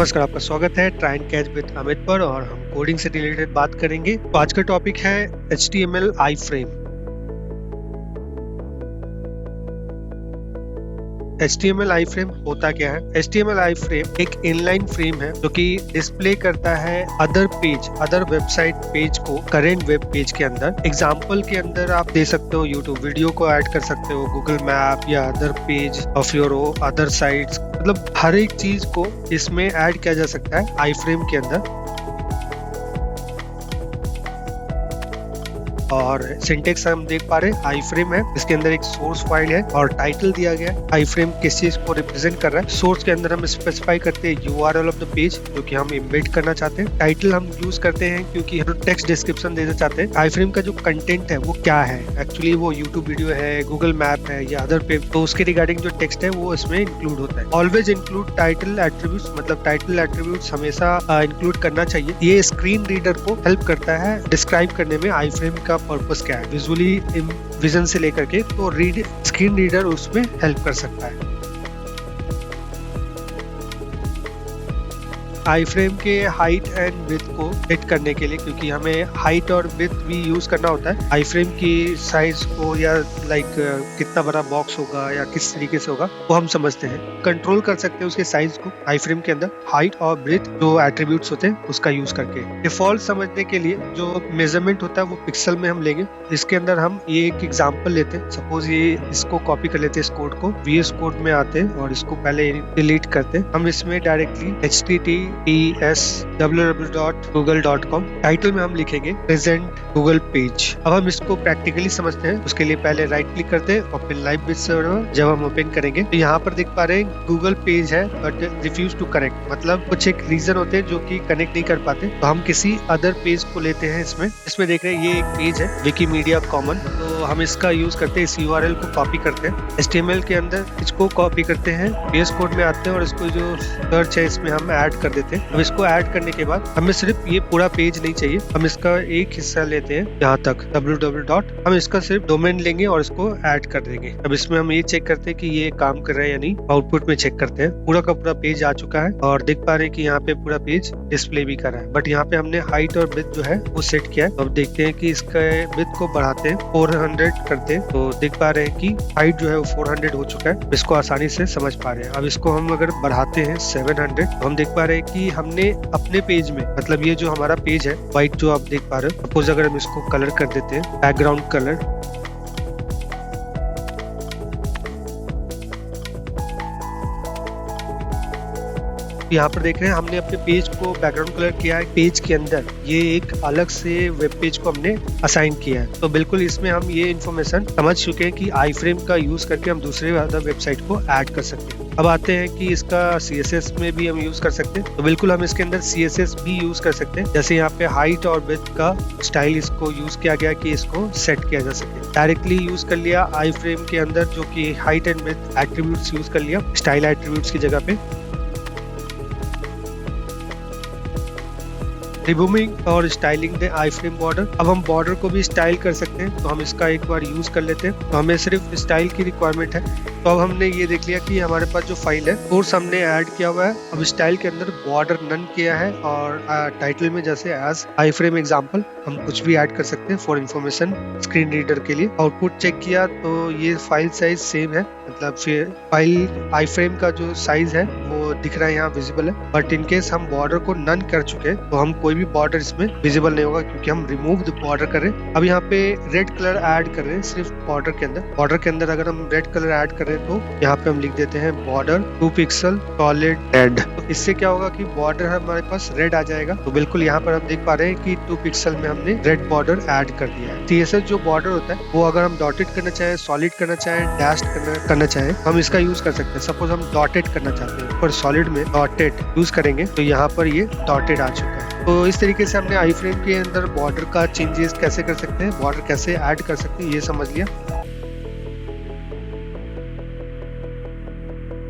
नमस्कार, आपका स्वागत है try and catch with Amit पर और हम कोडिंग से रिलेटेड बात करेंगे। तो आज का टॉपिक है HTML iframe। HTML iframe होता क्या है? HTML iframe एक इनलाइन फ्रेम है जो कि डिस्प्ले करता है अदर वेबसाइट पेज को करेंट वेब पेज के अंदर। एग्जांपल के अंदर आप दे सकते हो यूट्यूब वीडियो को ऐड कर सकते हो, गूगल मैप या other page of your other sites, मतलब हर एक चीज को इसमें ऐड किया जा सकता है iframe के अंदर। और सिंटेक्स हम देख पा रहे हैं iframe है, इसके अंदर एक सोर्स फाइल है और टाइटल दिया गया है। iframe किस चीज को रिप्रेजेंट कर रहा है? सोर्स के अंदर हम स्पेसिफाई करते हैं URL ऑफ द पेज जो कि हम एम्बेड करना चाहते हैं। टाइटल हम यूज करते हैं क्योंकि हम टेक्स्ट डिस्क्रिप्शन देना चाहते हैं। iframe का जो कंटेंट है वो क्या है, एक्चुअली वो यूट्यूब वीडियो है, गूगल मैप है या अदर पेज, तो उसके रिगार्डिंग जो टेक्स्ट है वो इसमें इंक्लूड होता है। ऑलवेज इंक्लूड टाइटल एट्रीब्यूट्स, मतलब टाइटल एट्रीब्यूट्स हमेशा इंक्लूड करना चाहिए। ये स्क्रीन रीडर को हेल्प करता है डिस्क्राइब करने में iframe का पर्पस क्या है, विजुअली विजन से लेकर के, तो स्क्रीन रीडर उसमें हेल्प कर सकता है। iframe के हाइट एंड विड्थ को सेट करने के लिए, क्योंकि हमें हाइट और विड्थ भी यूज करना होता है iframe की साइज को, या कितना बड़ा बॉक्स होगा या किस तरीके से होगा वो हम समझते हैं। कंट्रोल कर सकते हैं उसके साइज को iframe के अंदर हाइट और विड्थ जो एट्रीब्यूट्स होते हैं उसका यूज करके। डिफॉल्ट समझने के लिए जो मेजरमेंट होता है वो पिक्सल में हम लेंगे। इसके अंदर हम ये एक एग्जांपल लेते हैं। सपोज ये इसको कॉपी कर लेते हैं, इस कोड को VS कोड में आते हैं और इसको पहले डिलीट करते हैं। हम इसमें डायरेक्टली https www.google.com टाइटल में हम लिखेंगे प्रेजेंट गूगल पेज। अब हम इसको प्रैक्टिकली समझते हैं। उसके लिए पहले राइट क्लिक करते हैं, ओपन लाइव विद सर्वर। जब हम ओपन करेंगे तो यहाँ पर देख पा रहे हैं गूगल पेज है बट रिफ्यूज टू कनेक्ट, मतलब कुछ एक रीजन होते हैं जो कि कनेक्ट नहीं कर पाते, तो हम किसी अदर पेज को लेते हैं। इसमें देख रहे हैं ये एक पेज है विकीमीडिया कॉमन, तो हम इसका यूज करते हैं। इस URL को कॉपी करते हैं, HTML के अंदर इसको कॉपी करते हैं, VS कोड में आते हैं और इसको जो सर्च है इसमें हम ऐड कर देते हैं। अब इसको ऐड करने के बाद हमें सिर्फ ये पूरा पेज नहीं चाहिए, हम इसका एक हिस्सा लेते हैं यहाँ तक www. हम इसका सिर्फ डोमेन लेंगे और इसको ऐड कर देंगे। अब इसमें हम ये चेक करते हैं कि ये काम कर रहा है या नहीं। आउटपुट में चेक करते हैं, पूरा का पूरा पेज आ चुका है और देख पा रहे हैं कि यहाँ पे पूरा पेज डिस्प्ले भी कर रहा है, बट यहाँ पे हमने हाइट और विड्थ जो है वो सेट किया है। अब देखते हैं कि इसका विड्थ को बढ़ाते हैं, 400 करते हैं, तो देख पा रहे हैं कि हाइट जो है वो 400 हो चुका है। इसको आसानी से समझ पा रहे हैं। अब इसको हम अगर बढ़ाते हैं 700, तो हम देख पा रहे हैं कि हमने अपने पेज में, मतलब ये जो हमारा पेज है व्हाइट जो आप देख पा रहे हो, सपोज अगर हम इसको कलर कर देते हैं बैकग्राउंड कलर, यहाँ पर देख रहे हैं हमने अपने पेज को बैकग्राउंड कलर किया है। पेज के अंदर ये एक अलग से वेब पेज को हमने असाइन किया है, तो बिल्कुल इसमें हम ये इन्फॉर्मेशन समझ चुके हैं कि iframe का यूज करके हम दूसरे अदर वेबसाइट को ऐड कर सकते हैं। अब आते हैं कि इसका CSS में भी हम यूज कर सकते हैं, तो बिल्कुल हम इसके अंदर CSS भी यूज कर सकते हैं। जैसे यहाँ पे हाइट और विड्थ का स्टाइल इसको यूज किया गया कि इसको सेट किया जा सके। डायरेक्टली यूज कर लिया iframe के अंदर, जो कि height and width attributes use कर लिया स्टाइल एट्रीब्यूट्स की जगह पे। रिमूविंग और स्टाइलिंग द iframe बॉर्डर। अब हम बॉर्डर को भी स्टाइल कर सकते हैं, तो हम इसका एक बार यूज कर लेते हैं। तो हमें सिर्फ स्टाइल की रिक्वायरमेंट है। तो अब हमने ये देख लिया कि हमारे पास जो फाइल है कोर्स हमने ऐड किया हुआ है। अब स्टाइल के अंदर बॉर्डर नन किया है और टाइटल में जैसे एज iframe एग्जांपल हम कुछ भी ऐड कर सकते हैं फॉर इंफॉर्मेशन स्क्रीन रीडर के लिए। आउटपुट चेक किया तो ये फाइल साइज सेम है, मतलब फिर फाइल iframe का जो साइज है वो दिख रहा है यहाँ विजिबल है, बट इन केस हम बॉर्डर को नन कर चुके हैं तो हम कोई भी बॉर्डर इसमें विजिबल नहीं होगा क्योंकि हम रिमूव द बॉर्डर कर रहे हैं। अब यहाँ पे रेड कलर ऐड कर रहे हैं सिर्फ बॉर्डर के अंदर। बॉर्डर के अंदर अगर हम रेड कलर ऐड कर रहे हैं तो यहाँ पे हम लिख देते हैं बॉर्डर 2 पिक्सल सॉलिड रेड। तो इससे क्या होगा कि बॉर्डर हमारे पास रेड आ जाएगा। तो बिल्कुल यहाँ पर हम देख पा रहे हैं कि 2 पिक्सल में हमने रेड बॉर्डर ऐड कर दिया है। CSS जो बॉर्डर होता है वो अगर हम डॉटेड करना चाहें, सॉलिड करना चाहें, डैश्ड करना चाहें, हम इसका यूज कर सकते हैं। सपोज हम डॉटेड करना चाहते हैं पर सॉलिड में डॉटेड यूज करेंगे तो यहाँ पर ये डॉटेड आ चुका है। तो इस तरीके से हमने iframe के अंदर बॉर्डर का चेंजेस कैसे कर सकते हैं, बॉर्डर कैसे ऐड कर सकते हैं, ये समझ लिया।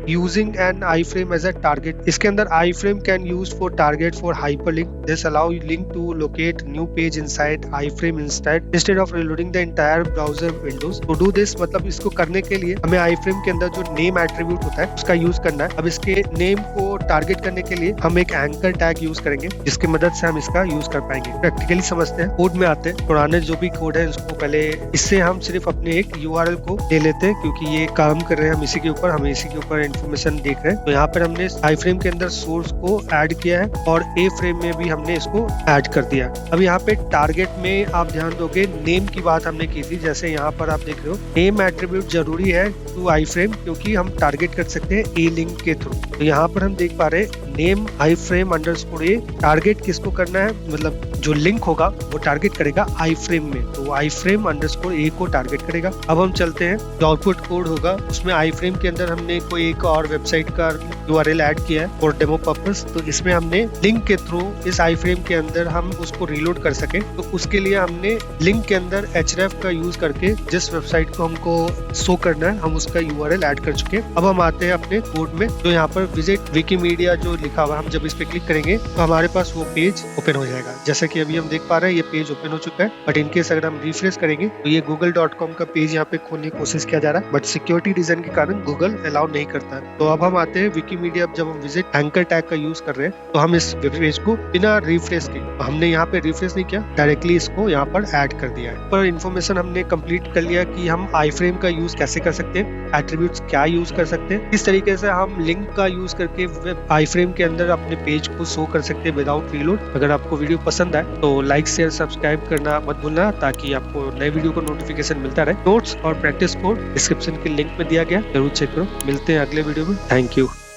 Using an iframe as a target. इसके अंदर iframe can use for target for hyperlink. This allow link to locate new page inside iframe instead of reloading the entire browser windows. To do this, मतलब इसको करने के लिए हमें आई frame के अंदर जो नेम एट्रीब्यूट होता है उसका यूज करना है। अब इसके नेम को टारगेट करने के लिए हम एक एंकर टैग यूज करेंगे, जिसकी मदद से हम इसका यूज कर पाएंगे। प्रैक्टिकली समझते हैं, कोड में आते हैं। पुराने जो भी कोड है उसको पहले, इससे हम सिर्फ अपने एक यूआरएल को ले लेते हैं, क्योंकि ये काम कर रहे हैं हम इसी के ऊपर, हम इसी के ऊपर इन्फॉर्मेशन देख रहे हैं। तो यहाँ पर हमने आई फ्रेम के अंदर सोर्स को ऐड किया है और ए फ्रेम में भी हमने इसको ऐड कर दिया। अब यहाँ पे टारगेट में आप ध्यान दोगे, नेम की बात हमने की थी। जैसे यहाँ पर आप देख रहे हो, नेम एट्रीब्यूट जरूरी है टू आई फ्रेम, क्योंकि हम टारगेट कर सकते हैं ए लिंक के थ्रू। तो यहाँ पर हम देख पा रहे हैं name I frame underscore A. Target किसको करना है, मतलब जो लिंक होगा वो टारगेट करेगा आई फ्रेम में, तो आई फ्रेम अंडरस्कोर ए को टारगेट करेगा। अब हम चलते हैं, जो आउटपुट कोड होगा उसमें आई फ्रेम के अंदर हमने कोई एक और वेबसाइट का यूआरएल ऐड किया है फॉर डेमो पर्पस। तो इसमें हमने लिंक के थ्रू इस आई फ्रेम के अंदर हम उसको रीलोड कर सके, तो उसके लिए हमने लिंक के अंदर href का यूज करके जिस वेबसाइट को हमको शो करना है हम उसका यूआरएल ऐड कर चुके हैं। अब हम आते हैं अपने कोड में, जो यहाँ पर विजिट विकीमीडिया जो लिखा हुआ है, हम जब इस पे क्लिक करेंगे तो हमारे पास वो पेज ओपन हो जाएगा। जैसे कि अभी हम देख पा रहे हैं ये पेज ओपन हो चुका है, बट इनकेस अगर हम रिफ्रेश करेंगे तो ये google.com का पेज यहाँ पे खोलने की कोशिश किया जा रहा है, बट सिक्योरिटी रीजन के कारण गूगल अलाउ नहीं करता है। तो अब हम आते हैं विकीमीडिया। जब हम विजिट एंकर टैग का यूज कर रहे हैं तो हम इस पेज को बिना रिफ्रेश के, हमने यहाँ पे रिफ्रेश नहीं किया, डायरेक्टली इसको यहाँ पर ऐड कर दिया है। पर इन्फॉर्मेशन हमने कंप्लीट कर लिया कि हम आई फ्रेम का यूज कैसे कर सकते हैं, एट्रीब्यूट्स क्या यूज कर सकते हैं, किस तरीके से हम लिंक का यूज करके आई फ्रेम के अंदर अपने पेज को शो कर सकते हैं विदाउट रीलोड। अगर आपको वीडियो पसंद आए तो लाइक शेयर सब्सक्राइब करना मत भूलना, ताकि आपको नए वीडियो का नोटिफिकेशन मिलता रहे। नोट्स और प्रैक्टिस कोड डिस्क्रिप्शन के लिंक में दिया गया, जरूर चेक करो। मिलते हैं अगले वीडियो में। Thank you.